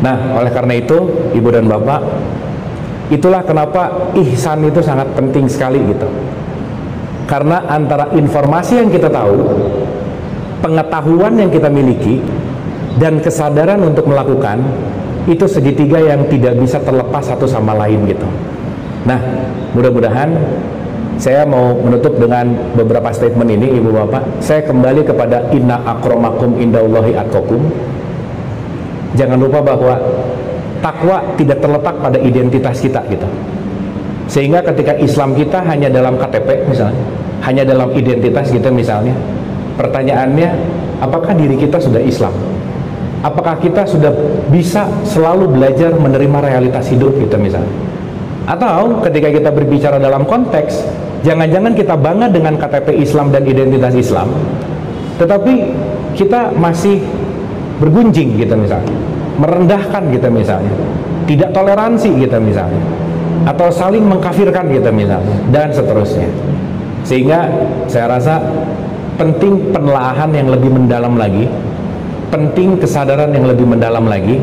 Nah, oleh karena itu, Ibu dan Bapak, itulah kenapa ihsan itu sangat penting sekali gitu. Karena antara informasi yang kita tahu, pengetahuan yang kita miliki, dan kesadaran untuk melakukan, itu segitiga yang tidak bisa terlepas satu sama lain gitu. Nah, mudah-mudahan saya mau menutup dengan beberapa statement ini, Ibu Bapak. Saya kembali kepada inna akramakum indallahi atqakum. Jangan lupa bahwa takwa tidak terletak pada identitas kita gitu. Sehingga ketika Islam kita hanya dalam KTP misalnya, hanya dalam identitas kita misalnya, pertanyaannya, apakah diri kita sudah Islam? Apakah kita sudah bisa selalu belajar menerima realitas hidup kita misalnya? Atau ketika kita berbicara dalam konteks, jangan-jangan kita bangga dengan KTP Islam dan identitas Islam, tetapi kita masih bergunjing gitu misalnya, merendahkan gitu misalnya, tidak toleransi gitu misalnya, atau saling mengkafirkan gitu misalnya, dan seterusnya. Sehingga saya rasa penting penelaahan yang lebih mendalam lagi, penting kesadaran yang lebih mendalam lagi,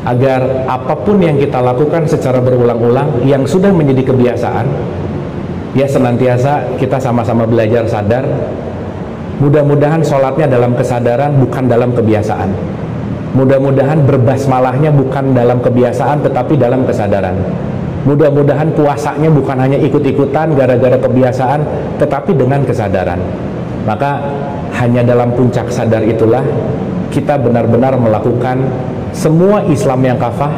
agar apapun yang kita lakukan secara berulang-ulang yang sudah menjadi kebiasaan, ya senantiasa kita sama-sama belajar sadar. Mudah-mudahan sholatnya dalam kesadaran, bukan dalam kebiasaan. Mudah-mudahan berbasmalahnya bukan dalam kebiasaan, tetapi dalam kesadaran. Mudah-mudahan puasanya bukan hanya ikut-ikutan gara-gara kebiasaan, tetapi dengan kesadaran. Maka hanya dalam puncak sadar itulah kita benar-benar melakukan semua Islam yang kafah,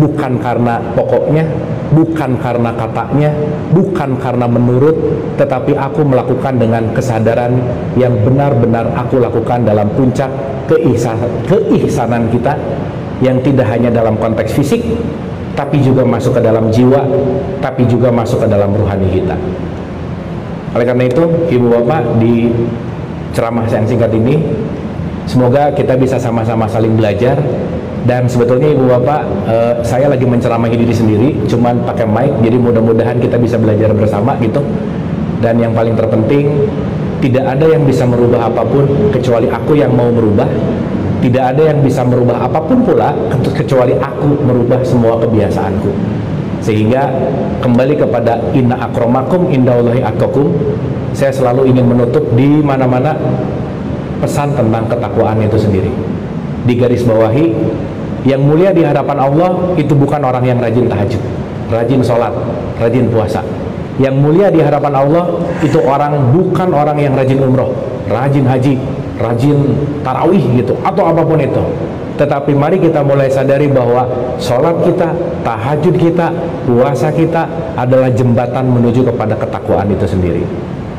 bukan karena pokoknya, bukan karena katanya, bukan karena menurut, tetapi aku melakukan dengan kesadaran yang benar-benar aku lakukan dalam puncak keihsanan kita, yang tidak hanya dalam konteks fisik, tapi juga masuk ke dalam jiwa, tapi juga masuk ke dalam ruhani kita. Oleh karena itu, Ibu Bapak, di ceramah yang singkat ini, semoga kita bisa sama-sama saling belajar. Dan sebetulnya Ibu Bapak, saya lagi menceramahi diri sendiri, cuman pakai mic, jadi mudah-mudahan kita bisa belajar bersama gitu. Dan yang paling terpenting, tidak ada yang bisa merubah apapun kecuali aku yang mau merubah. Tidak ada yang bisa merubah apapun pula kecuali aku merubah semua kebiasaanku. Sehingga kembali kepada inna akramakum indallahi atqakum, saya selalu ingin menutup di mana-mana pesan tentang ketakwaan itu sendiri. Di garis bawahi, yang mulia di hadapan Allah itu bukan orang yang rajin tahajud, rajin sholat, rajin puasa. Yang mulia di hadapan Allah itu bukan orang yang rajin umroh, rajin haji, rajin tarawih gitu, atau apapun itu. Tetapi mari kita mulai sadari bahwa sholat kita, tahajud kita, puasa kita adalah jembatan menuju kepada ketakwaan itu sendiri.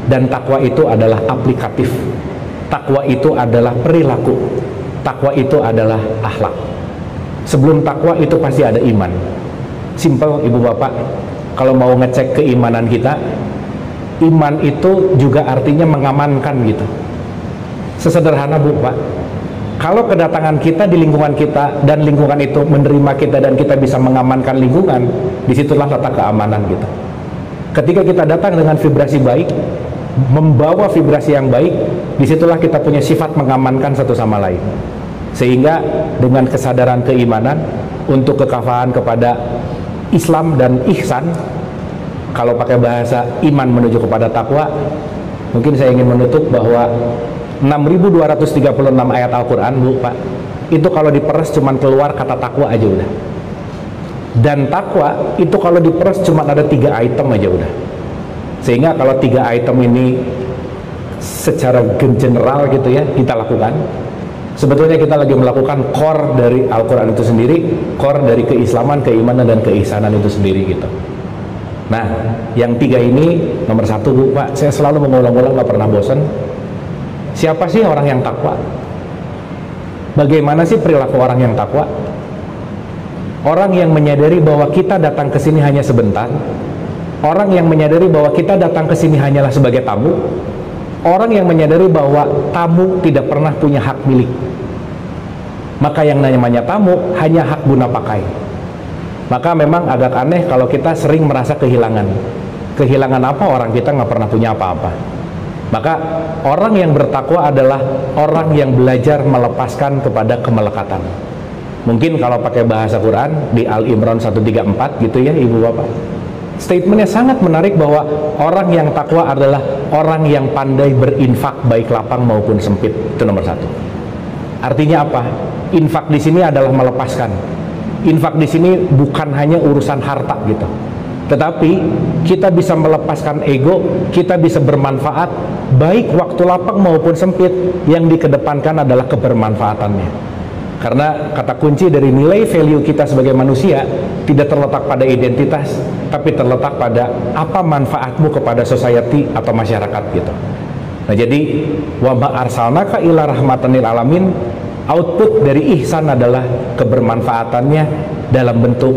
Dan takwa itu adalah aplikatif, takwa itu adalah perilaku, takwa itu adalah akhlak. Sebelum takwa itu pasti ada iman. Simple Ibu Bapak, kalau mau ngecek keimanan kita, iman itu juga artinya mengamankan gitu. Sesederhana Bu Pak, kalau kedatangan kita di lingkungan kita dan lingkungan itu menerima kita dan kita bisa mengamankan lingkungan, disitulah letak keamanan gitu. Ketika kita datang dengan vibrasi baik, membawa vibrasi yang baik, disitulah kita punya sifat mengamankan satu sama lain. Sehingga dengan kesadaran keimanan untuk kekafahan kepada Islam dan ihsan, kalau pakai bahasa iman menuju kepada takwa, mungkin saya ingin menutup bahwa 6.236 ayat Al-Quran Bu Pak, itu kalau diperes cuman keluar kata takwa aja udah. Dan takwa itu kalau diperes cuma ada 3 item aja udah. Sehingga kalau 3 item ini secara general gitu ya kita lakukan, sebetulnya kita lagi melakukan core dari Al-Quran itu sendiri, core dari keislaman, keimanan, dan keihsanan itu sendiri gitu. Nah, yang 3 ini, nomor 1 Bu Pak, saya selalu mengulang-ulang, gak pernah bosan. Siapa sih orang yang takwa? Bagaimana sih perilaku orang yang takwa? Orang yang menyadari bahwa kita datang ke sini hanya sebentar, orang yang menyadari bahwa kita datang ke sini hanyalah sebagai tamu, orang yang menyadari bahwa tamu tidak pernah punya hak milik. Maka yang namanya tamu hanya hak guna pakai. Maka memang agak aneh kalau kita sering merasa kehilangan. Kehilangan apa? Orang kita nggak pernah punya apa-apa. Maka orang yang bertakwa adalah orang yang belajar melepaskan kepada kemelekatan. Mungkin kalau pakai bahasa Quran di Al-Imran 134 gitu ya Ibu Bapak, statementnya sangat menarik bahwa orang yang takwa adalah orang yang pandai berinfak baik lapang maupun sempit. Itu nomor satu. Artinya apa? Infak di sini adalah melepaskan. Infak di sini bukan hanya urusan harta gitu, tetapi kita bisa melepaskan ego, kita bisa bermanfaat baik waktu lapang maupun sempit. Yang dikedepankan adalah kebermanfaatannya. Karena kata kunci dari nilai value kita sebagai manusia tidak terletak pada identitas, tapi terletak pada apa manfaatmu kepada society atau masyarakat gitu. Nah jadi wa ma arsalnaka illa rahmatan lil alamin, output dari ihsan adalah kebermanfaatannya dalam bentuk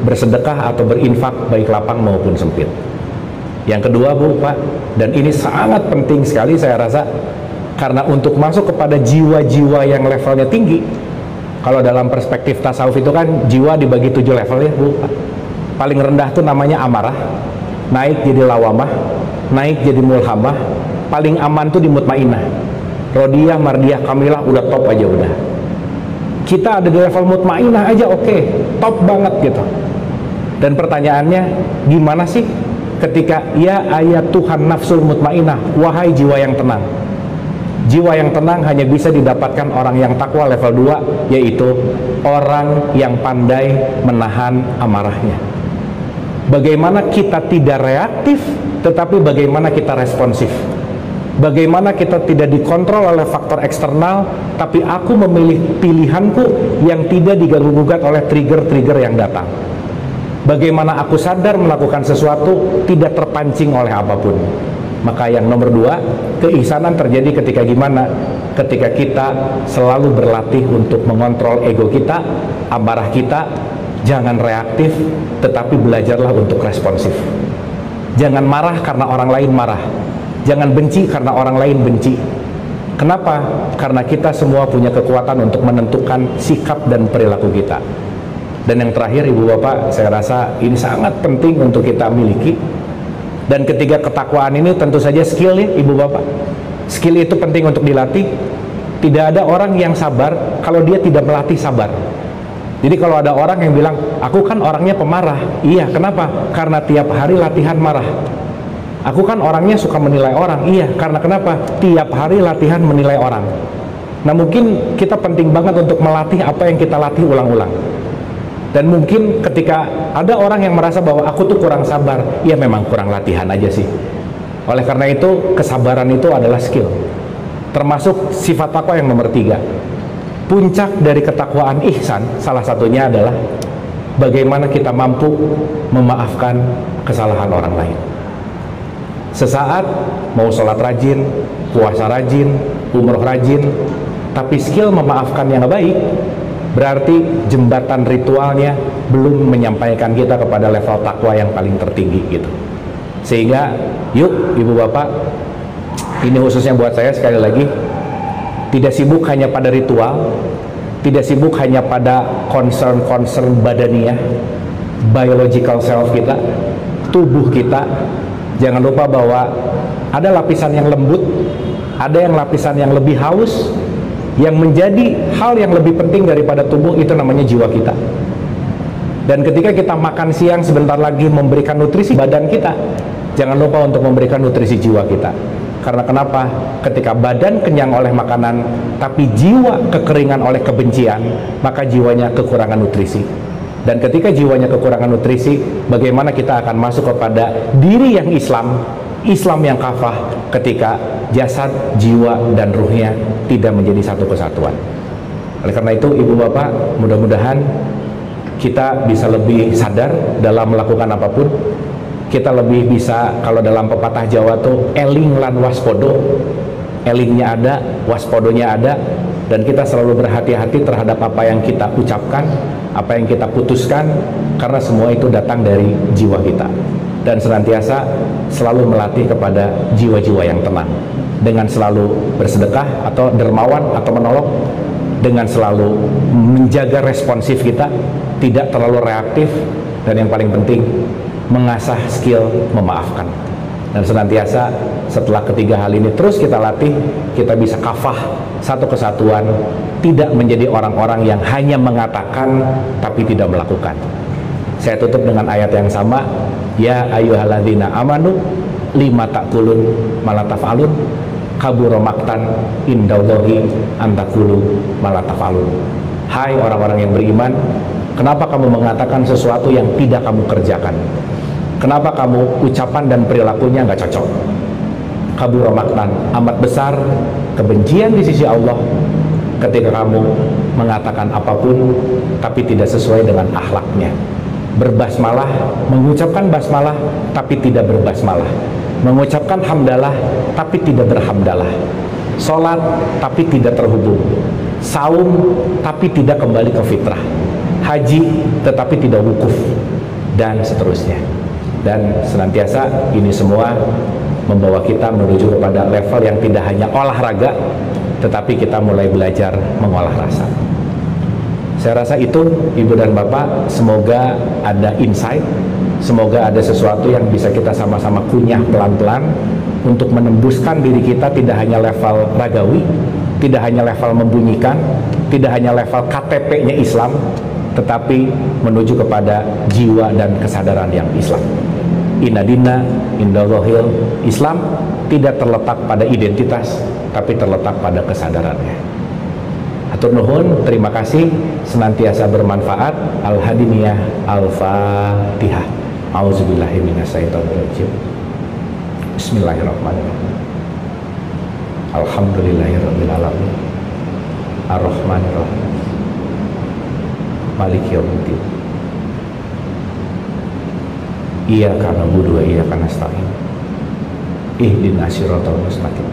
bersedekah atau berinfak baik lapang maupun sempit. Yang kedua Bu Pak, dan ini sangat penting sekali saya rasa, karena untuk masuk kepada jiwa-jiwa yang levelnya tinggi. Kalau dalam perspektif tasawuf itu kan jiwa dibagi 7 level ya Bu. Paling rendah tuh namanya amarah, naik jadi lawamah, naik jadi mulhamah, paling aman tuh di mutmainah. Rodiyah, mardiyah, kamilah udah top aja udah. Kita ada di level mutmainah aja oke, top banget gitu. Dan pertanyaannya gimana sih ketika ya ayat Tuhan nafsul mutmainah, wahai jiwa yang tenang. Jiwa yang tenang hanya bisa didapatkan orang yang takwa level 2, yaitu orang yang pandai menahan amarahnya. Bagaimana kita tidak reaktif, tetapi bagaimana kita responsif. Bagaimana kita tidak dikontrol oleh faktor eksternal, tapi aku memilih pilihanku yang tidak diganggu-gugat oleh trigger-trigger yang datang. Bagaimana aku sadar melakukan sesuatu tidak terpancing oleh apapun. Maka yang nomor 2, keihsanan terjadi ketika gimana? Ketika kita selalu berlatih untuk mengontrol ego kita, amarah kita. Jangan reaktif, tetapi belajarlah untuk responsif. Jangan marah karena orang lain marah. Jangan benci karena orang lain benci. Kenapa? Karena kita semua punya kekuatan untuk menentukan sikap dan perilaku kita. Dan yang terakhir Ibu Bapak, saya rasa ini sangat penting untuk kita miliki. Dan ketiga ketakwaan ini tentu saja skill ya Ibu Bapak. Skill itu penting untuk dilatih. Tidak ada orang yang sabar kalau dia tidak melatih sabar. Jadi kalau ada orang yang bilang, aku kan orangnya pemarah. Iya, kenapa? Karena tiap hari latihan marah. Aku kan orangnya suka menilai orang. Iya, karena kenapa? Tiap hari latihan menilai orang. Nah mungkin kita penting banget untuk melatih apa yang kita latih ulang-ulang. Dan mungkin ketika ada orang yang merasa bahwa aku tuh kurang sabar, ya memang kurang latihan aja sih. Oleh karena itu, kesabaran itu adalah skill. Termasuk sifat takwa yang nomor 3. Puncak dari ketakwaan ihsan, salah satunya adalah bagaimana kita mampu memaafkan kesalahan orang lain. Sesaat mau sholat rajin, puasa rajin, umroh rajin, tapi skill memaafkan yang baik, berarti jembatan ritualnya belum menyampaikan kita kepada level takwa yang paling tertinggi gitu. Sehingga yuk Ibu Bapak, ini khususnya buat saya sekali lagi, tidak sibuk hanya pada ritual, tidak sibuk hanya pada concern badaniah, biological self kita, tubuh kita. Jangan lupa bahwa ada lapisan yang lembut, ada yang lapisan yang lebih halus. Yang menjadi hal yang lebih penting daripada tubuh itu namanya jiwa kita. Dan ketika kita makan siang sebentar lagi memberikan nutrisi badan kita, jangan lupa untuk memberikan nutrisi jiwa kita. Karena kenapa? Ketika badan kenyang oleh makanan, tapi jiwa kekeringan oleh kebencian, maka jiwanya kekurangan nutrisi. Dan ketika jiwanya kekurangan nutrisi, bagaimana kita akan masuk kepada diri yang Islam yang kafah, ketika jasad, jiwa, dan ruhnya tidak menjadi satu kesatuan. Oleh karena itu Ibu Bapak, mudah-mudahan kita bisa lebih sadar dalam melakukan apapun. Kita lebih bisa, kalau dalam pepatah Jawa tuh eling lan waspodo, elingnya ada, waspodonya ada, dan kita selalu berhati-hati terhadap apa yang kita ucapkan, apa yang kita putuskan, karena semua itu datang dari jiwa kita. Dan senantiasa selalu melatih kepada jiwa-jiwa yang tenang, dengan selalu bersedekah atau dermawan atau menolong, dengan selalu menjaga responsif kita, tidak terlalu reaktif, dan yang paling penting mengasah skill memaafkan. Dan senantiasa setelah ketiga hal ini terus kita latih, kita bisa kafah satu kesatuan, tidak menjadi orang-orang yang hanya mengatakan tapi tidak melakukan. Saya tutup dengan ayat yang sama, ya ayyuhalladzina amanu lima taqulun ma la taf'alun kabura maqtan indallahi an taqulu ma la taf'alun. Hai orang-orang yang beriman, kenapa kamu mengatakan sesuatu yang tidak kamu kerjakan? Kenapa kamu ucapan dan perilakunya nggak cocok? Kabura maqtan, amat besar kebencian di sisi Allah ketika kamu mengatakan apapun tapi tidak sesuai dengan akhlaknya. Berbasmalah, mengucapkan basmalah tapi tidak berbasmalah, mengucapkan hamdalah tapi tidak berhamdalah, sholat tapi tidak terhubung, saum tapi tidak kembali ke fitrah, haji tetapi tidak wukuf, dan seterusnya. Dan senantiasa ini semua membawa kita menuju kepada level yang tidak hanya olahraga, tetapi kita mulai belajar mengolah rasa. Saya rasa itu, Ibu dan Bapak, semoga ada insight, semoga ada sesuatu yang bisa kita sama-sama kunyah pelan-pelan untuk menembuskan diri kita, tidak hanya level ragawi, tidak hanya level membunyikan, tidak hanya level KTP-nya Islam, tetapi menuju kepada jiwa dan kesadaran yang Islam. Inna dina indallahil Islam tidak terletak pada identitas, tapi terletak pada kesadarannya. Hatur nuhun, terima kasih, senantiasa bermanfaat. Al-Hadiniyah Al-Fatihah. Auzubillahi minasyaitonirrajim. Bismillahirrahmanirrahim. Alhamdulillahirabbil alamin. Ar-Rahmanirrahim. Maliki yaumiddin. Iyyaka na'budu wa iyyaka nasta'in. Ihdinas siratal mustaqim.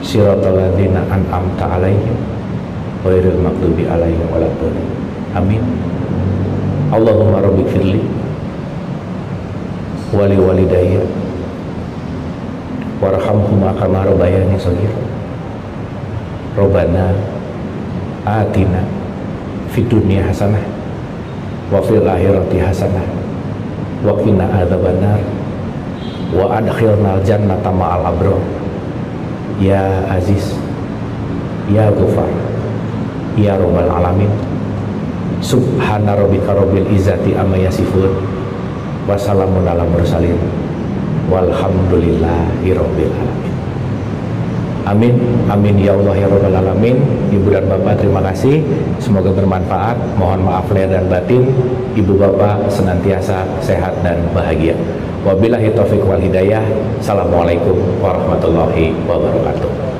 Siratal ladzina an'amta 'alaihim ghairil maghdubi 'alaihim waladdallin. Amin. Allahumma rabbighfirli wa li walidayya warhamhuma kama rabbayani shaghira. Rabbana atina fid dunya hasanah wa fil akhirati hasanah wa qina adzabannar wa adkhilnal jannata ma'al abrar. Ya Aziz, Ya Ghafar, Ya Rabbal Alamin. Subhana rabbika rabbil izzati amma yasifun wa salamun alal mursalin walhamdulillahi rabbil alamin. Amin, amin ya Allah ya Rabbal Alamin. Ibu dan Bapak, terima kasih, semoga bermanfaat. Mohon maaf lahir dan batin. Ibu Bapak senantiasa sehat dan bahagia. Wabillahi taufiq wal hidayah. Assalamualaikum warahmatullahi wabarakatuh.